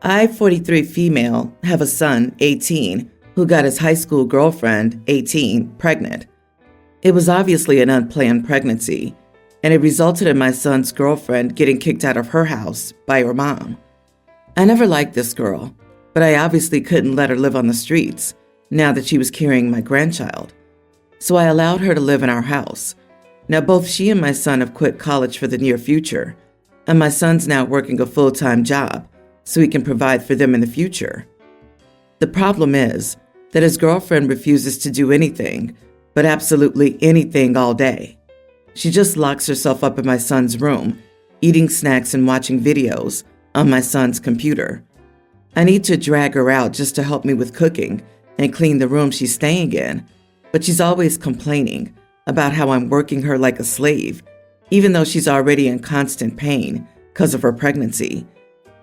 I, 43 female, have a son, 18, who got his high school girlfriend, 18, pregnant. It was obviously an unplanned pregnancy, and it resulted in my son's girlfriend getting kicked out of her house by her mom. I never liked this girl, but I obviously couldn't let her live on the streets now that she was carrying my grandchild. So I allowed her to live in our house. Now both she and my son have quit college for the near future, and my son's now working a full-time job so he can provide for them in the future. The problem is that his girlfriend refuses to do anything, but absolutely anything all day. She just locks herself up in my son's room, eating snacks and watching videos on my son's computer. I need to drag her out just to help me with cooking and clean the room she's staying in, but she's always complaining about how I'm working her like a slave, even though she's already in constant pain because of her pregnancy.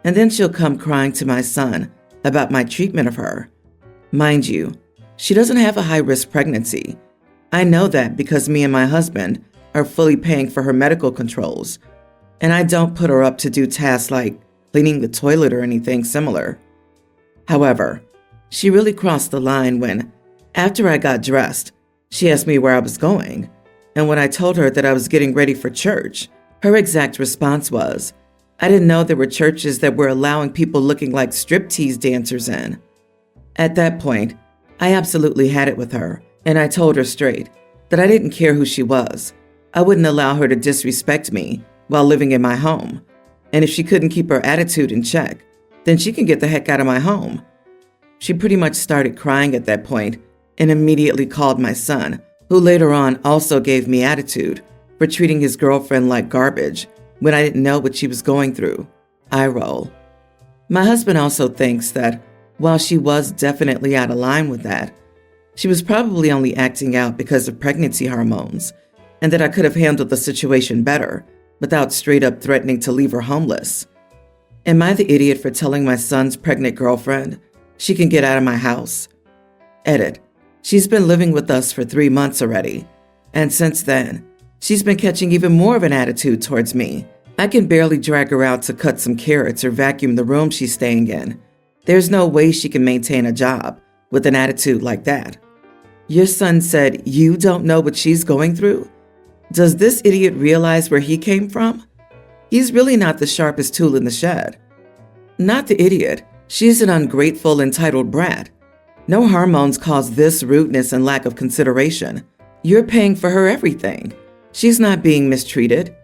And then she'll come crying to my son about my treatment of her. Mind you, she doesn't have a high-risk pregnancy. I know that because me and my husband are fully paying for her medical controls, and I don't put her up to do tasks like cleaning the toilet or anything similar. However, she really crossed the line when, after I got dressed, she asked me where I was going, and when I told her that I was getting ready for church, her exact response was, I didn't know there were churches that were allowing people looking like striptease dancers in. At that point, I absolutely had it with her, and I told her straight that I didn't care who she was. I wouldn't allow her to disrespect me while living in my home. And if she couldn't keep her attitude in check, then she can get the heck out of my home. She pretty much started crying at that point and immediately called my son, who later on also gave me attitude for treating his girlfriend like garbage when I didn't know what she was going through. I roll. My husband also thinks that while she was definitely out of line with that, she was probably only acting out because of pregnancy hormones, and that I could have handled the situation better without straight up threatening to leave her homeless. Am I the idiot for telling my son's pregnant girlfriend she can get out of my house? Edit. She's been living with us for 3 months already, and since then, she's been catching even more of an attitude towards me. I can barely drag her out to cut some carrots or vacuum the room she's staying in. There's no way she can maintain a job with an attitude like that. Your son said you don't know what she's going through? Does this idiot realize where he came from? He's really not the sharpest tool in the shed. Not the idiot. She's an ungrateful, entitled brat. No hormones cause this rudeness and lack of consideration. You're paying for her everything. She's not being mistreated.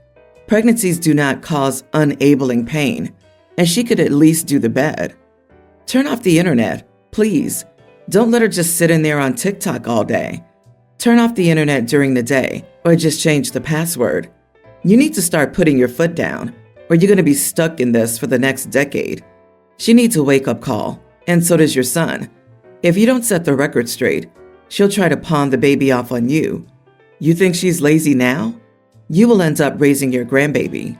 Pregnancies do not cause unabling pain, and she could at least do the bed. Turn off the internet, please. Don't let her just sit in there on TikTok all day. Turn off the internet during the day, or just change the password. You need to start putting your foot down, or you're going to be stuck in this for the next decade. She needs a wake-up call, and so does your son. If you don't set the record straight, she'll try to pawn the baby off on you. You think she's lazy now? You will end up raising your grandbaby.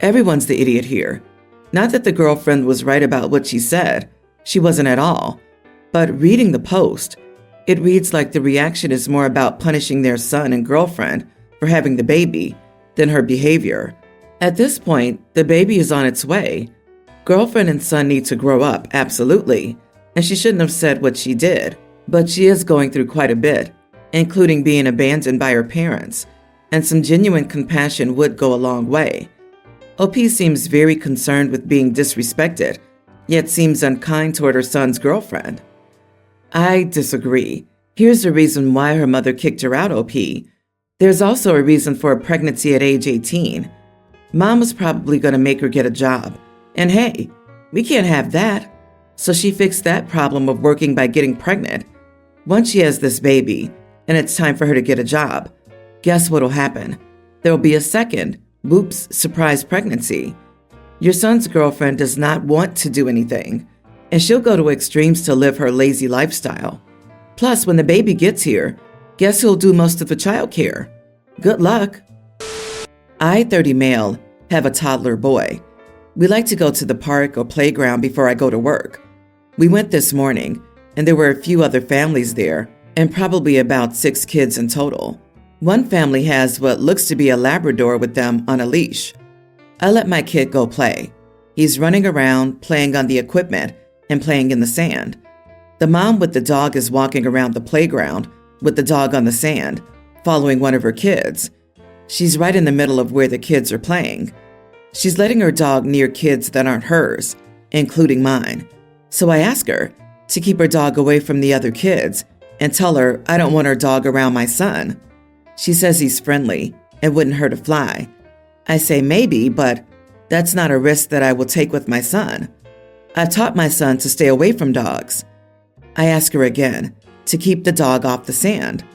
Everyone's the idiot here. Not that the girlfriend was right about what she said. She wasn't at all. But reading the post, it reads like the reaction is more about punishing their son and girlfriend for having the baby than her behavior. At this point, the baby is on its way. Girlfriend and son need to grow up, absolutely. And she shouldn't have said what she did. But she is going through quite a bit, including being abandoned by her parents. And some genuine compassion would go a long way. OP seems very concerned with being disrespected, yet seems unkind toward her son's girlfriend. I disagree. Here's the reason why her mother kicked her out, OP. There's also a reason for a pregnancy at age 18. Mom was probably going to make her get a job. And hey, we can't have that. So she fixed that problem of working by getting pregnant. Once she has this baby, and it's time for her to get a job, guess what'll happen? There'll be a second, whoops, surprise pregnancy. Your son's girlfriend does not want to do anything, and she'll go to extremes to live her lazy lifestyle. Plus, when the baby gets here, guess who'll do most of the childcare? Good luck. I, 30 male, have a toddler boy. We like to go to the park or playground before I go to work. We went this morning, and there were a few other families there, and probably about 6 kids in total. One family has what looks to be a Labrador with them on a leash. I let my kid go play. He's running around, playing on the equipment, and playing in the sand. The mom with the dog is walking around the playground with the dog on the sand, following one of her kids. She's right in the middle of where the kids are playing. She's letting her dog near kids that aren't hers, including mine. So I ask her to keep her dog away from the other kids and tell her I don't want her dog around my son. She says he's friendly and wouldn't hurt a fly. I say maybe, but that's not a risk that I will take with my son. I've taught my son to stay away from dogs. I ask her again to keep the dog off the sand.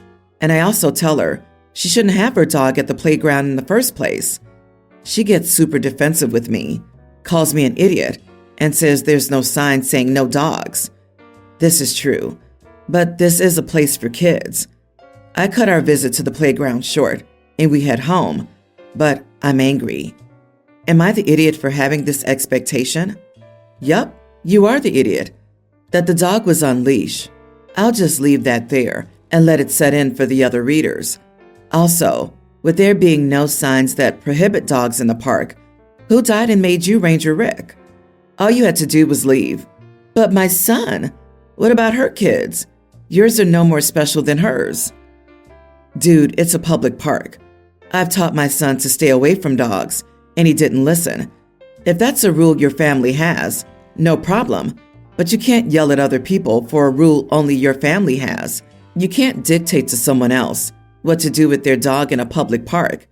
And I also tell her she shouldn't have her dog at the playground in the first place. She gets super defensive with me, calls me an idiot, and says there's no sign saying no dogs. This is true, but this is a place for kids. I cut our visit to the playground short, and we head home, but I'm angry. Am I the idiot for having this expectation? Yup, you are the idiot. That the dog was on leash. I'll just leave that there and let it set in for the other readers. Also, with there being no signs that prohibit dogs in the park, who died and made you Ranger Rick? All you had to do was leave. But my son, what about her kids? Yours are no more special than hers. Dude, it's a public park. I've taught my son to stay away from dogs, and he didn't listen. If that's a rule your family has, no problem. But you can't yell at other people for a rule only your family has. You can't dictate to someone else what to do with their dog in a public park,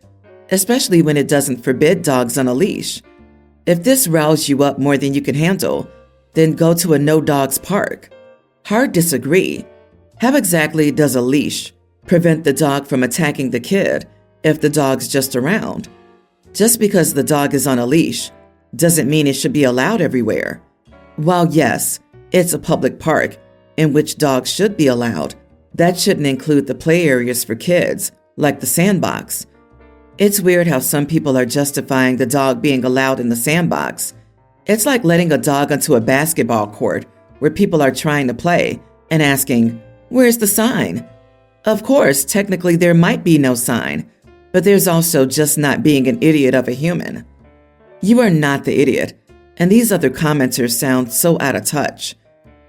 especially when it doesn't forbid dogs on a leash. If this riles you up more than you can handle, then go to a no-dogs park. Hard disagree. How exactly does a leash prevent the dog from attacking the kid if the dog's just around? Just because the dog is on a leash doesn't mean it should be allowed everywhere. While yes, it's a public park in which dogs should be allowed, that shouldn't include the play areas for kids, like the sandbox. It's weird how some people are justifying the dog being allowed in the sandbox. It's like letting a dog onto a basketball court where people are trying to play and asking, "Where's the sign?" Of course, technically there might be no sign, but there's also just not being an idiot of a human. You are not the idiot, and these other commenters sound so out of touch.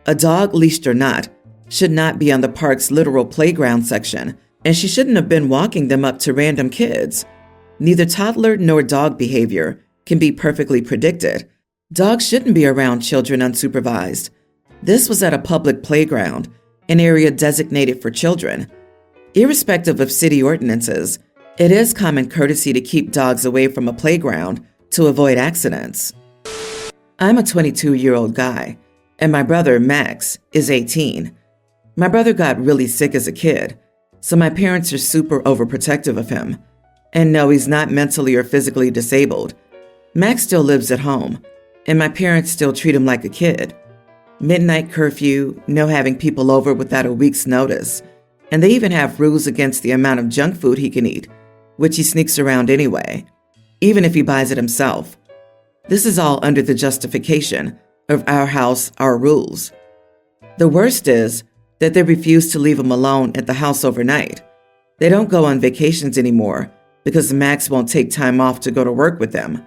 A dog, leashed or not, should not be on the park's literal playground section, and she shouldn't have been walking them up to random kids. Neither toddler nor dog behavior can be perfectly predicted. Dogs shouldn't be around children unsupervised. This was at a public playground, an area designated for children. Irrespective of city ordinances, it is common courtesy to keep dogs away from a playground to avoid accidents. I'm a 22-year-old guy, and my brother, Max, is 18. My brother got really sick as a kid, so my parents are super overprotective of him. And no, he's not mentally or physically disabled. Max still lives at home, and my parents still treat him like a kid. Midnight curfew, no having people over without a week's notice, and they even have rules against the amount of junk food he can eat, which he sneaks around anyway, even if he buys it himself. This is all under the justification of our house, our rules. The worst is that they refuse to leave him alone at the house overnight. They don't go on vacations anymore because Max won't take time off to go to work with them.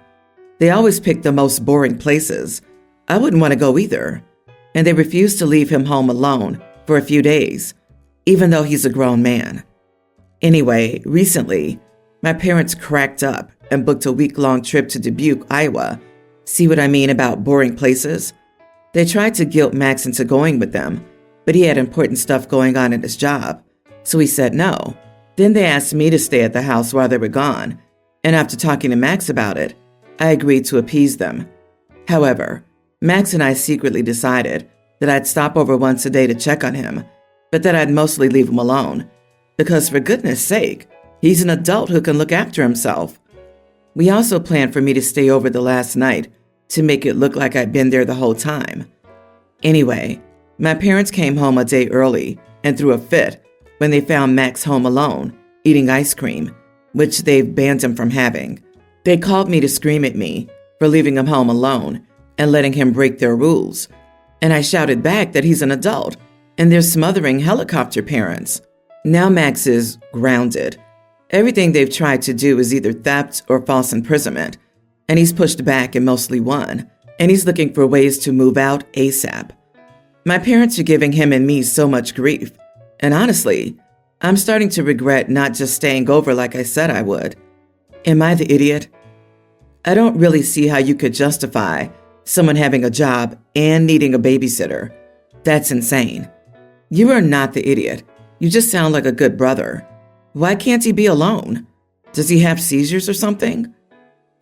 They always pick the most boring places. I wouldn't want to go either. And they refuse to leave him home alone for a few days, even though he's a grown man. Anyway, recently, my parents cracked up and booked a week-long trip to Dubuque, Iowa. See what I mean about boring places? They tried to guilt Max into going with them, but he had important stuff going on at his job, so he said no. Then they asked me to stay at the house while they were gone, and after talking to Max about it, I agreed to appease them. However, Max and I secretly decided that I'd stop over once a day to check on him, but that I'd mostly leave him alone, because for goodness sake, he's an adult who can look after himself. We also planned for me to stay over the last night to make it look like I'd been there the whole time. Anyway, my parents came home a day early and threw a fit when they found Max home alone, eating ice cream, which they've banned him from having. They called me to scream at me for leaving him home alone and letting him break their rules. And I shouted back that he's an adult and they're smothering helicopter parents. Now Max is grounded. Everything they've tried to do is either theft or false imprisonment, and he's pushed back and mostly won. and he's looking for ways to move out ASAP. My parents are giving him and me so much grief, and honestly, I'm starting to regret not just staying over like I said I would. Am I the idiot? I don't really see how you could justify someone having a job and needing a babysitter. That's insane. You are not the idiot. You just sound like a good brother. Why can't he be alone? Does he have seizures or something?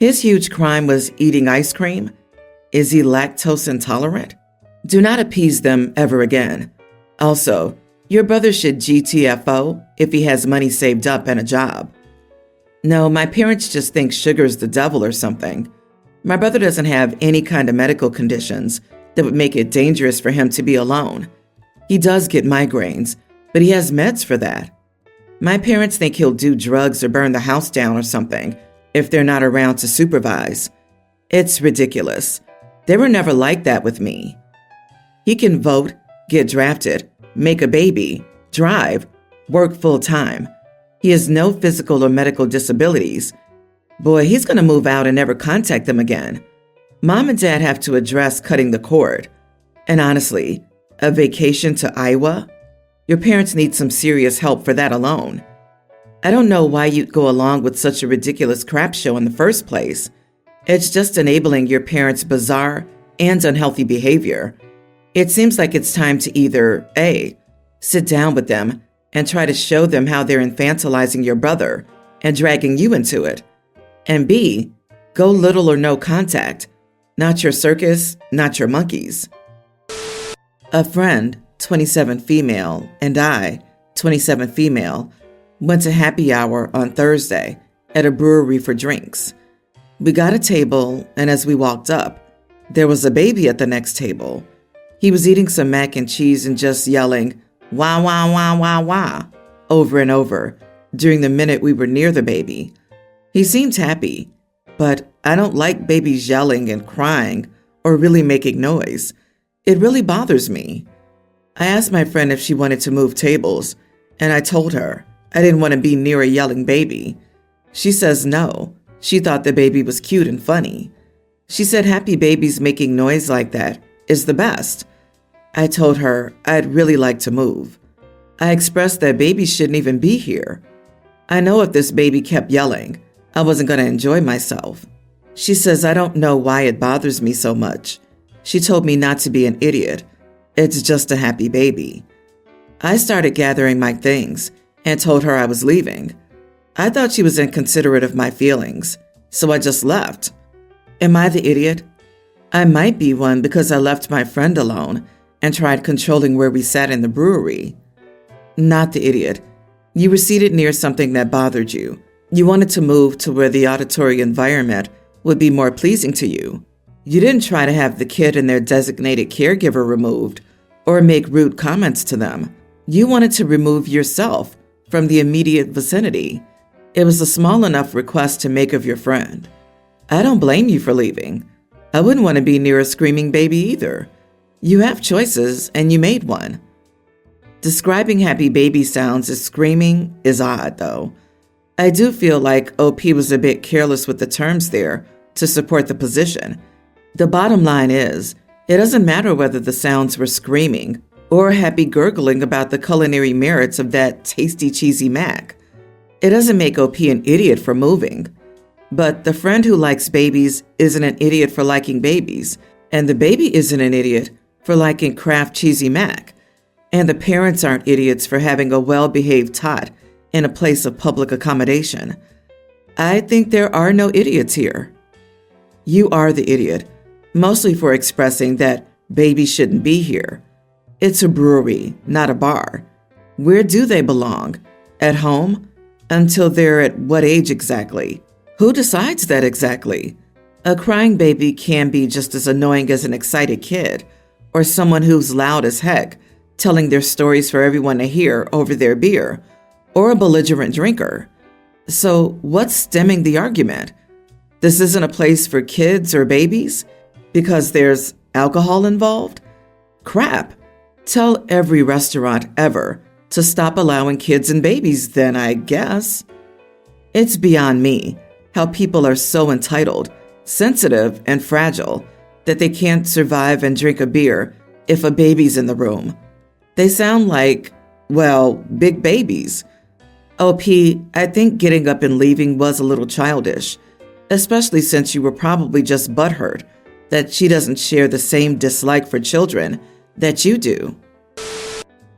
His huge crime was eating ice cream. Is he lactose intolerant? Do not appease them ever again. Also, your brother should GTFO if he has money saved up and a job. No, my parents just think sugar's the devil or something. My brother doesn't have any kind of medical conditions that would make it dangerous for him to be alone. He does get migraines, but he has meds for that. My parents think he'll do drugs or burn the house down or something if they're not around to supervise. It's ridiculous. They were never like that with me. He can vote, get drafted, make a baby, drive, work full-time. He has no physical or medical disabilities. Boy, he's going to move out and never contact them again. Mom and Dad have to address cutting the cord. And honestly, a vacation to Iowa? Your parents need some serious help for that alone. I don't know why you'd go along with such a ridiculous crap show in the first place. It's just enabling your parents' bizarre and unhealthy behavior. It seems like it's time to either A, sit down with them and try to show them how they're infantilizing your brother and dragging you into it, and B, go little or no contact. Not your circus, not your monkeys. A friend, 27 female, and I, 27 female, went to happy hour on Thursday at a brewery for drinks. We got a table, and as we walked up, there was a baby at the next table. He was eating some mac and cheese and just yelling, "Wah, wah, wah, wah, wah," over and over during the minute we were near the baby. He seemed happy, but I don't like babies yelling and crying or really making noise. It really bothers me. I asked my friend if she wanted to move tables, and I told her I didn't want to be near a yelling baby. She says no. She thought the baby was cute and funny. She said happy babies making noise like that is the best. I told her I'd really like to move. I expressed that babies shouldn't even be here. I know if this baby kept yelling, I wasn't going to enjoy myself. She says I don't know why it bothers me so much. She told me not to be an idiot. It's just a happy baby. I started gathering my things and told her I was leaving. I thought she was inconsiderate of my feelings, so I just left. Am I the idiot? I might be one because I left my friend alone and tried controlling where we sat in the brewery. Not the idiot. You were seated near something that bothered you. You wanted to move to where the auditory environment would be more pleasing to you. You didn't try to have the kid and their designated caregiver removed or make rude comments to them. You wanted to remove yourself from the immediate vicinity. It was a small enough request to make of your friend. I don't blame you for leaving. I wouldn't want to be near a screaming baby either. You have choices, and you made one. Describing happy baby sounds as screaming is odd, though. I do feel like OP was a bit careless with the terms there to support the position. The bottom line is, it doesn't matter whether the sounds were screaming or happy gurgling about the culinary merits of that tasty cheesy mac. It doesn't make OP an idiot for moving. But the friend who likes babies isn't an idiot for liking babies, and the baby isn't an idiot for liking Kraft cheesy mac, and the parents aren't idiots for having a well-behaved tot in a place of public accommodation. I think there are no idiots here. You are the idiot, mostly for expressing that babies shouldn't be here. It's a brewery, not a bar. Where do they belong? At home? Until they're at what age exactly? Who decides that exactly? A crying baby can be just as annoying as an excited kid, or someone who's loud as heck, telling their stories for everyone to hear over their beer, or a belligerent drinker. So what's stemming the argument? This isn't a place for kids or babies? Because there's alcohol involved? Crap. Tell every restaurant ever to stop allowing kids and babies then, I guess. It's beyond me how people are so entitled, sensitive, and fragile that they can't survive and drink a beer if a baby's in the room. They sound like, well, big babies. OP, I think getting up and leaving was a little childish, especially since you were probably just butthurt that she doesn't share the same dislike for children that you do.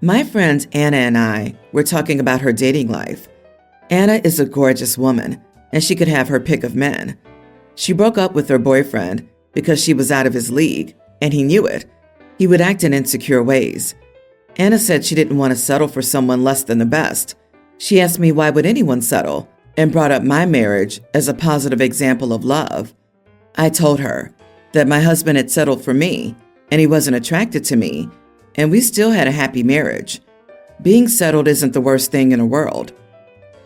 My friend Anna and I were talking about her dating life. Anna is a gorgeous woman, and she could have her pick of men. She broke up with her boyfriend because she was out of his league, and he knew it. He would act in insecure ways. Anna said she didn't want to settle for someone less than the best. She asked me why would anyone settle, and brought up my marriage as a positive example of love. I told her that my husband had settled for me, and he wasn't attracted to me, and we still had a happy marriage. Being settled isn't the worst thing in the world.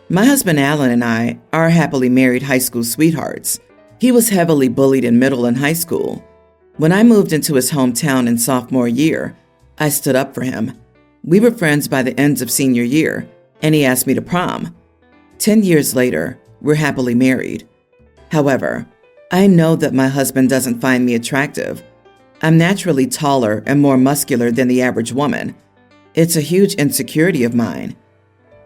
My husband Alan and I are happily married high school sweethearts. He was heavily bullied in middle and high school. When I moved into his hometown in sophomore year, I stood up for him. We were friends by the end of senior year, and he asked me to prom. 10 years later, we're happily married. However, I know that my husband doesn't find me attractive. I'm naturally taller and more muscular than the average woman. It's a huge insecurity of mine.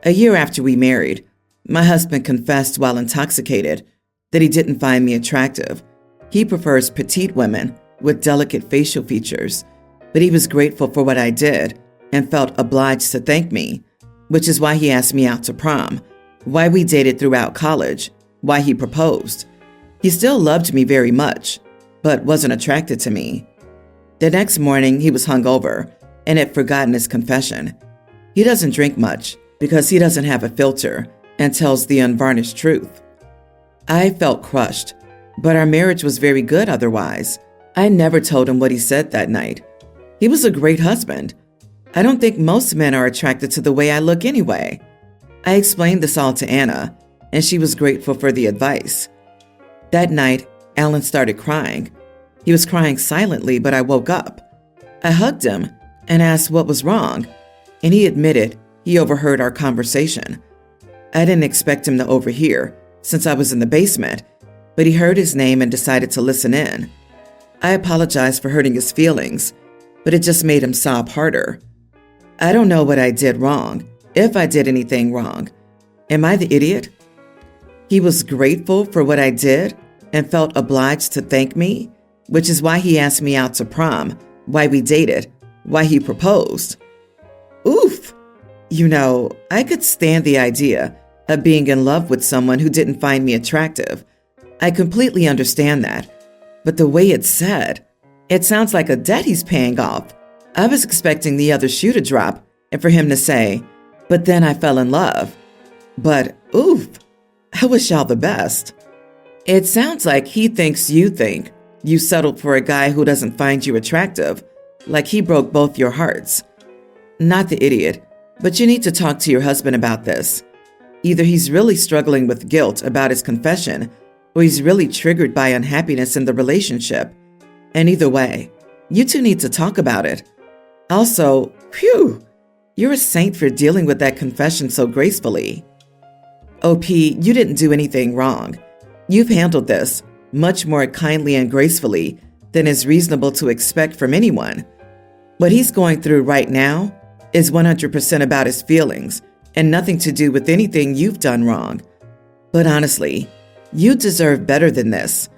A year after we married, my husband confessed while intoxicated that he didn't find me attractive. He prefers petite women with delicate facial features, but he was grateful for what I did and felt obliged to thank me, which is why he asked me out to prom, why we dated throughout college, why he proposed. He still loved me very much, but wasn't attracted to me. The next morning, he was hungover and had forgotten his confession. He doesn't drink much because he doesn't have a filter and tells the unvarnished truth. I felt crushed, but our marriage was very good otherwise. I never told him what he said that night. He was a great husband. I don't think most men are attracted to the way I look anyway. I explained this all to Anna, and she was grateful for the advice. That night, Alan started crying. He was crying silently, but I woke up. I hugged him and asked what was wrong, and he admitted he overheard our conversation. I didn't expect him to overhear, since I was in the basement, but he heard his name and decided to listen in. I apologized for hurting his feelings, but it just made him sob harder. I don't know what I did wrong, if I did anything wrong. Am I the idiot? He was grateful for what I did and felt obliged to thank me, which is why he asked me out to prom, why we dated, why he proposed. Oof! You know, I could stand the idea of being in love with someone who didn't find me attractive. I completely understand that. But the way it's said, it sounds like a debt he's paying off. I was expecting the other shoe to drop and for him to say, but then I fell in love. But oof, I wish y'all the best. It sounds like he thinks you think you settled for a guy who doesn't find you attractive, like he broke both your hearts. Not the idiot, but you need to talk to your husband about this. Either he's really struggling with guilt about his confession, or he's really triggered by unhappiness in the relationship. And either way, you two need to talk about it. Also, phew, you're a saint for dealing with that confession so gracefully. OP, you didn't do anything wrong. You've handled this much more kindly and gracefully than is reasonable to expect from anyone. What he's going through right now is 100% about his feelings and nothing to do with anything you've done wrong. But honestly, you deserve better than this.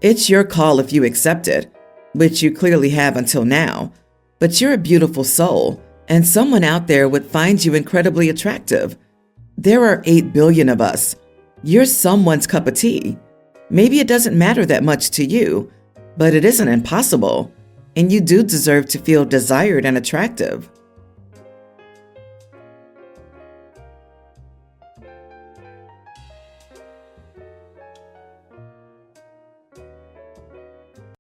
It's your call if you accept it, which you clearly have until now, but you're a beautiful soul, and someone out there would find you incredibly attractive. There are 8 billion of us. You're someone's cup of tea. Maybe it doesn't matter that much to you, but it isn't impossible, and you do deserve to feel desired and attractive.